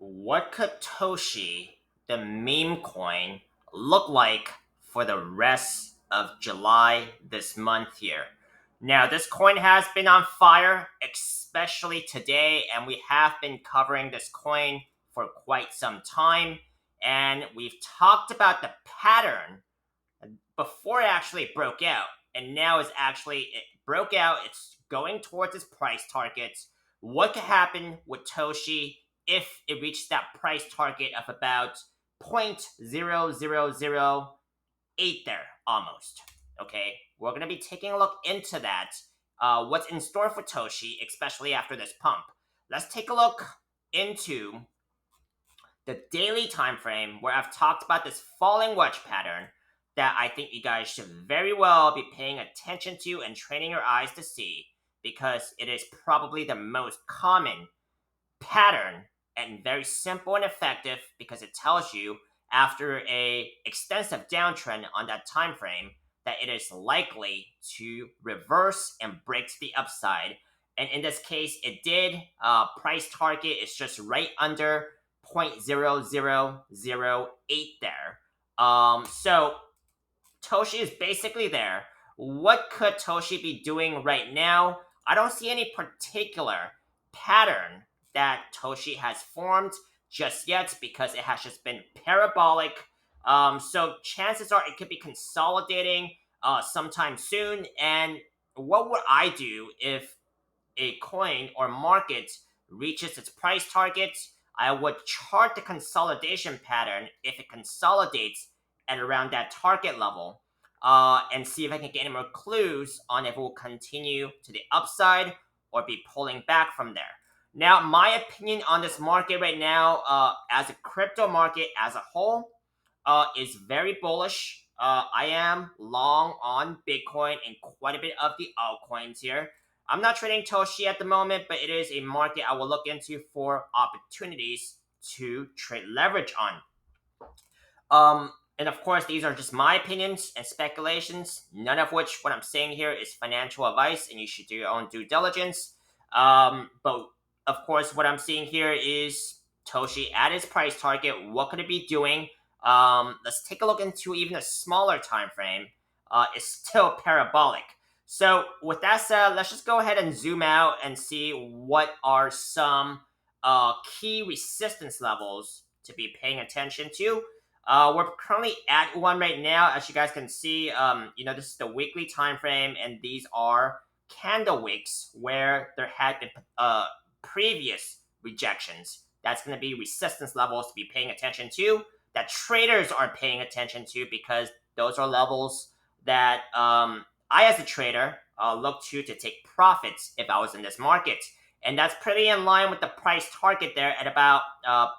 What could Toshi, the meme coin, look like for the rest of July this month here? Now, this coin has been on fire, especially today, and we have been covering this coin for quite some time. And we've talked about the pattern before it actually broke out, and now it broke out. It's going towards its price targets. What could happen with Toshi if it reaches that price target of about 0.0008 there, almost? Okay, we're gonna be taking a look into that. What's in store for Toshi, especially after this pump? Let's take a look into the daily time frame where I've talked about this falling wedge pattern that I think you guys should very well be paying attention to and training your eyes to see, because it is probably the most common pattern and very simple and effective, because it tells you after a extensive downtrend on that time frame that it is likely to reverse and break to the upside. And in this case, it did. Price target is just right under 0.0008 there. So Toshi is basically there. What could Toshi be doing right now? I don't see any particular pattern that Toshi has formed just yet, because it has just been parabolic. So chances are it could be consolidating sometime soon. And what would I do if a coin or market reaches its price target? I would chart the consolidation pattern if it consolidates at around that target level, and see if I can get any more clues on if it will continue to the upside or be pulling back from there. Now, my opinion on this market right now, as a crypto market as a whole, is very bullish. I am long on Bitcoin and quite a bit of the altcoins here. I'm not trading Toshi at the moment, but it is a market I will look into for opportunities to trade leverage on. And of course, these are just my opinions and speculations, none of which what I'm saying here is financial advice, and you should do your own due diligence. But of course, what I'm seeing here is Toshi at its price target. What could it be doing? Let's take a look into even a smaller time frame. It's still parabolic. So with that said, let's just go ahead and zoom out and see what are some key resistance levels to be paying attention to. We're currently at one right now, as you guys can see. This is the weekly time frame, and these are candle wicks where there had been previous rejections. That's going to be resistance levels to be paying attention to, that traders are paying attention to, because those are levels that I, as a trader, look to take profits if I was in this market. And that's pretty in line with the price target there at about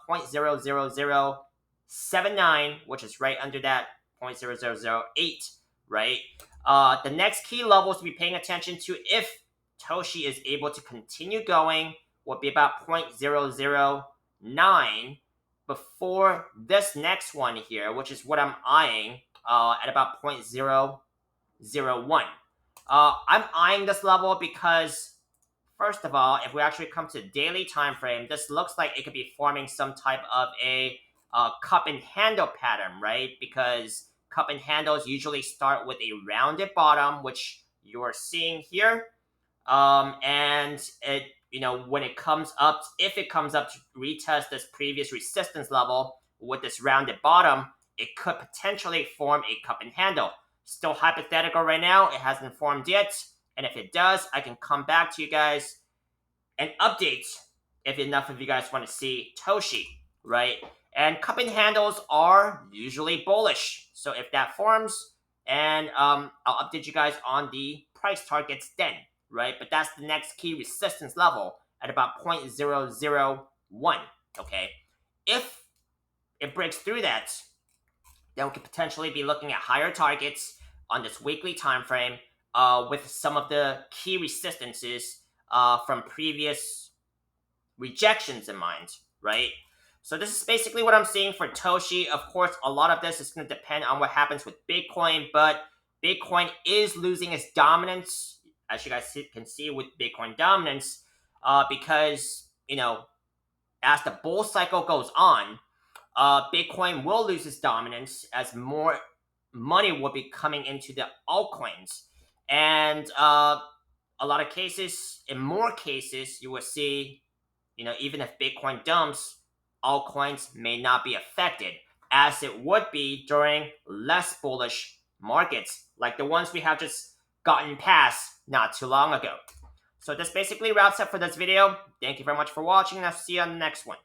0.00079, which is right under that 0.0008, right? The next key levels to be paying attention to if Toshi is able to continue going would be about 0.009 before this next one here, which is what I'm eyeing at about 0.001. I'm eyeing this level because, first of all, if we actually come to the daily time frame, this looks like it could be forming some type of a cup and handle pattern, right? Because cup and handles usually start with a rounded bottom, which you're seeing here. And it, when it comes up, if it comes up to retest this previous resistance level with this rounded bottom, it could potentially form a cup and handle. Still hypothetical right now. It hasn't formed yet. And if it does, I can come back to you guys and update if enough of you guys want to see Toshi, right? And cup and handles are usually bullish. So if that forms, and I'll update you guys on the price targets then, right? But that's the next key resistance level at about 0.001, okay? If it breaks through that, then we could potentially be looking at higher targets on this weekly time frame, with some of the key resistances from previous rejections in mind, right? So this is basically what I'm seeing for Toshi. Of course, a lot of this is going to depend on what happens with Bitcoin, but Bitcoin is losing its dominance, as you guys can see with Bitcoin dominance, because, as the bull cycle goes on, Bitcoin will lose its dominance as more money will be coming into the altcoins. And a lot of cases, in more cases, you will see, even if Bitcoin dumps, altcoins may not be affected as it would be during less bullish markets like the ones we have just gotten past not too long ago. So this basically wraps up for this video. Thank you very much for watching, and I'll see you on the next one.